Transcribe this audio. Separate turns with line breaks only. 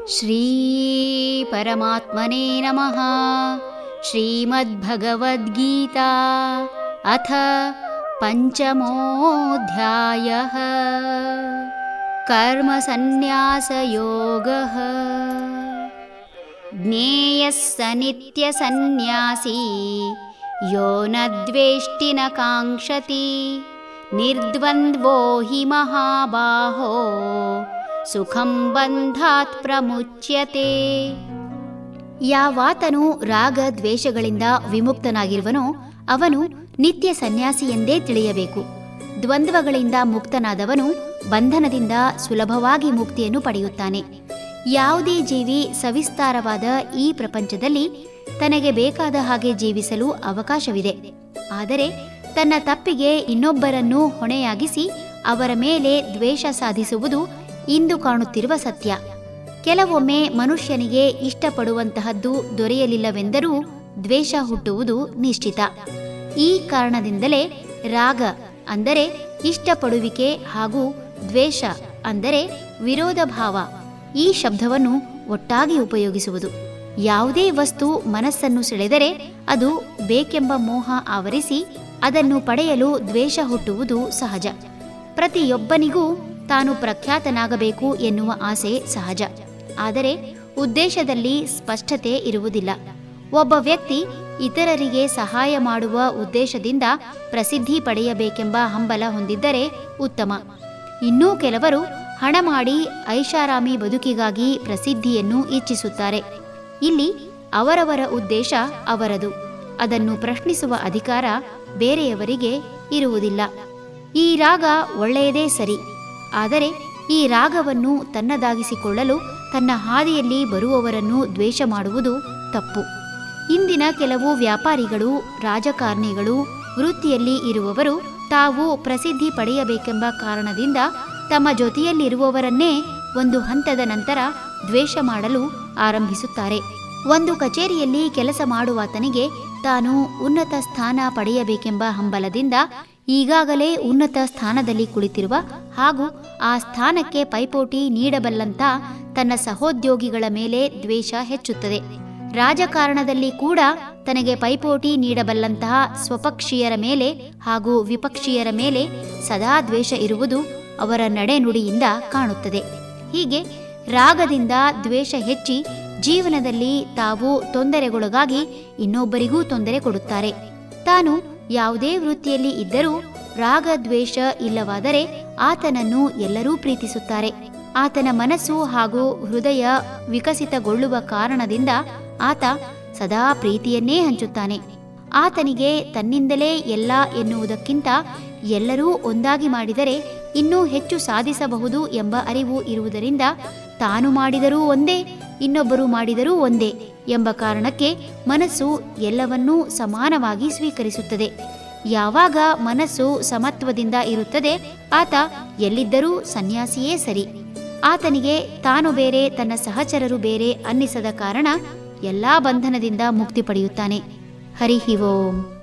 ಶ್ರೀ ಪರಮಾತ್ಮನೇ ನಮಃ. ಶ್ರೀಮದ್ಭಗವದ್ಗೀತಾ ಅಥ ಪಂಚಮೋऽಧ್ಯಾಯಃ. ಕರ್ಮಸನ್ನ್ಯಾಸಯೋಗಃ. ಜ್ಞೇಯಃ ಸ ನಿತ್ಯಸನ್ನ್ಯಾಸೀ ಯೋ ನ ದ್ವೇಷ್ಟಿ ನ ಕಾಂಕ್ಷತಿ ನಿರ್ದ್ವಂದ್ವೋ ಹಿ ಮಹಾಬಾಹೋ ಸುಖಂ ಬಂಧಾತ್ ಪ್ರಮುಚ್ಯತೆ. ಯಾವಾತನು ರಾಗ ದ್ವೇಷಗಳಿಂದ ವಿಮುಕ್ತನಾಗಿರುವನೋ ಅವನು ನಿತ್ಯ ಸನ್ಯಾಸಿ ಎಂದೇ ತಿಳಿಯಬೇಕು. ದ್ವಂದ್ವಗಳಿಂದ ಮುಕ್ತನಾದವನು ಬಂಧನದಿಂದ ಸುಲಭವಾಗಿ ಮುಕ್ತಿಯನ್ನು ಪಡೆಯುತ್ತಾನೆ. ಯಾವುದೇ ಜೀವಿ ಸವಿಸ್ತಾರವಾದ ಈ ಪ್ರಪಂಚದಲ್ಲಿ ತನಗೆ ಬೇಕಾದ ಹಾಗೆ ಜೀವಿಸಲು ಅವಕಾಶವಿದೆ. ಆದರೆ ತನ್ನ ತಪ್ಪಿಗೆ ಇನ್ನೊಬ್ಬರನ್ನು ಹೊಣೆಯಾಗಿಸಿ ಅವರ ಮೇಲೆ ದ್ವೇಷ ಸಾಧಿಸುವುದು ಇಂದು ಕಾಣುತ್ತಿರುವ ಸತ್ಯ. ಕೆಲವೊಮ್ಮೆ ಮನುಷ್ಯನಿಗೆ ಇಷ್ಟಪಡುವಂತಹದ್ದು ದೊರೆಯಲಿಲ್ಲವೆಂದರೂ ದ್ವೇಷ ಹುಟ್ಟುವುದು ನಿಶ್ಚಿತ. ಈ ಕಾರಣದಿಂದಲೇ ರಾಗ ಅಂದರೆ ಇಷ್ಟಪಡುವಿಕೆ ಹಾಗೂ ದ್ವೇಷ ಅಂದರೆ ವಿರೋಧ ಭಾವ ಈ ಶಬ್ದವನ್ನು ಒಟ್ಟಾಗಿ ಉಪಯೋಗಿಸುವುದು. ಯಾವುದೇ ವಸ್ತು ಮನಸ್ಸನ್ನು ಸೆಳೆದರೆ ಅದು ಬೇಕೆಂಬ ಮೋಹ ಆವರಿಸಿ ಅದನ್ನು ಪಡೆಯಲು ದ್ವೇಷ ಹುಟ್ಟುವುದು ಸಹಜ. ಪ್ರತಿಯೊಬ್ಬನಿಗೂ ತಾನು ಪ್ರಖ್ಯಾತನಾಗಬೇಕು ಎನ್ನುವ ಆಸೆ ಸಹಜ. ಆದರೆ ಉದ್ದೇಶದಲ್ಲಿ ಸ್ಪಷ್ಟತೆ ಇರುವುದಿಲ್ಲ. ಒಬ್ಬ ವ್ಯಕ್ತಿ ಇತರರಿಗೆ ಸಹಾಯ ಮಾಡುವ ಉದ್ದೇಶದಿಂದ ಪ್ರಸಿದ್ಧಿ ಪಡೆಯಬೇಕೆಂಬ ಹಂಬಲ ಹೊಂದಿದ್ದರೆ ಉತ್ತಮ. ಇನ್ನೂ ಕೆಲವರು ಹಣ ಮಾಡಿ ಐಷಾರಾಮಿ ಬದುಕಿಗಾಗಿ ಪ್ರಸಿದ್ಧಿಯನ್ನು ಇಚ್ಛಿಸುತ್ತಾರೆ. ಇಲ್ಲಿ ಅವರವರ ಉದ್ದೇಶ ಅವರದು. ಅದನ್ನು ಪ್ರಶ್ನಿಸುವ ಅಧಿಕಾರ ಬೇರೆಯವರಿಗೆ ಇರುವುದಿಲ್ಲ. ಈ ರಾಗ ಒಳ್ಳೆಯದೇ ಸರಿ. ಆದರೆ ಈ ರಾಗವನ್ನು ತನ್ನದಾಗಿಸಿಕೊಳ್ಳಲು ತನ್ನ ಹಾದಿಯಲ್ಲಿ ಬರುವವರನ್ನು ದ್ವೇಷ ಮಾಡುವುದು ತಪ್ಪು. ಇಂದಿನ ಕೆಲವು ವ್ಯಾಪಾರಿಗಳು, ರಾಜಕಾರಣಿಗಳು, ವೃತ್ತಿಯಲ್ಲಿ ಇರುವವರು ತಾವು ಪ್ರಸಿದ್ಧಿ ಪಡೆಯಬೇಕೆಂಬ ಕಾರಣದಿಂದ ತಮ್ಮ ಜೊತೆಯಲ್ಲಿರುವವರನ್ನೇ ಒಂದು ಹಂತದ ನಂತರ ದ್ವೇಷ ಮಾಡಲು ಆರಂಭಿಸುತ್ತಾರೆ. ಒಂದು ಕಚೇರಿಯಲ್ಲಿ ಕೆಲಸ ಮಾಡುವಾತನಿಗೆ ತಾನು ಉನ್ನತ ಸ್ಥಾನ ಪಡೆಯಬೇಕೆಂಬ ಹಂಬಲದಿಂದ ಈಗಾಗಲೇ ಉನ್ನತ ಸ್ಥಾನದಲ್ಲಿ ಕುಳಿತಿರುವ ಹಾಗೂ ಆ ಸ್ಥಾನಕ್ಕೆ ಪೈಪೋಟಿ ನೀಡಬಲ್ಲಂತ ತನ್ನ ಸಹೋದ್ಯೋಗಿಗಳ ಮೇಲೆ ದ್ವೇಷ ಹೆಚ್ಚುತ್ತದೆ. ರಾಜಕಾರಣದಲ್ಲಿ ಕೂಡ ತನಗೆ ಪೈಪೋಟಿ ನೀಡಬಲ್ಲಂತಹ ಸ್ವಪಕ್ಷೀಯರ ಮೇಲೆ ಹಾಗೂ ವಿಪಕ್ಷೀಯರ ಮೇಲೆ ಸದಾ ದ್ವೇಷ ಇರುವುದು ಅವರ ನಡೆನುಡಿಯಿಂದ ಕಾಣುತ್ತದೆ. ಹೀಗೆ ರಾಗದಿಂದ ದ್ವೇಷ ಹೆಚ್ಚಿ ಜೀವನದಲ್ಲಿ ತಾವು ತೊಂದರೆಗೊಳಗಾಗಿ ಇನ್ನೊಬ್ಬರಿಗೂ ತೊಂದರೆ ಕೊಡುತ್ತಾರೆ. ತಾನು ಯಾವುದೇ ವೃತ್ತಿಯಲ್ಲಿ ಇದ್ದರೂ ರಾಗ ದ್ವೇಷ ಇಲ್ಲವಾದರೆ ಆತನನ್ನು ಎಲ್ಲರೂ ಪ್ರೀತಿಸುತ್ತಾರೆ. ಆತನ ಮನಸ್ಸು ಹಾಗೂ ಹೃದಯ ವಿಕಸಿತಗೊಳ್ಳುವ ಕಾರಣದಿಂದ ಆತ ಸದಾ ಪ್ರೀತಿಯನ್ನೇ ಹಂಚುತ್ತಾನೆ. ಆತನಿಗೆ ತನ್ನಿಂದಲೇ ಎಲ್ಲ ಎನ್ನುವುದಕ್ಕಿಂತ ಎಲ್ಲರೂ ಒಂದಾಗಿ ಮಾಡಿದರೆ ಇನ್ನೂ ಹೆಚ್ಚು ಸಾಧಿಸಬಹುದು ಎಂಬ ಅರಿವು ಇರುವುದರಿಂದ ತಾನು ಮಾಡಿದರೂ ಒಂದೇ, ಇನ್ನೊಬ್ಬರು ಮಾಡಿದರೂ ಒಂದೇ ಎಂಬ ಕಾರಣಕ್ಕೆ ಮನಸ್ಸು ಎಲ್ಲವನ್ನೂ ಸಮಾನವಾಗಿ ಸ್ವೀಕರಿಸುತ್ತದೆ. ಯಾವಾಗ ಮನಸ್ಸು ಸಮತ್ವದಿಂದ ಇರುತ್ತದೆ ಆತ ಎಲ್ಲಿದ್ದರೂ ಸನ್ಯಾಸಿಯೇ ಸರಿ. ಆತನಿಗೆ ತಾನು ಬೇರೆ, ತನ್ನ ಸಹಚರರು ಬೇರೆ ಅನ್ನಿಸದ ಕಾರಣ ಎಲ್ಲಾ ಬಂಧನದಿಂದ ಮುಕ್ತಿ ಪಡೆಯುತ್ತಾನೆ. ಹರಿ ಓಂ.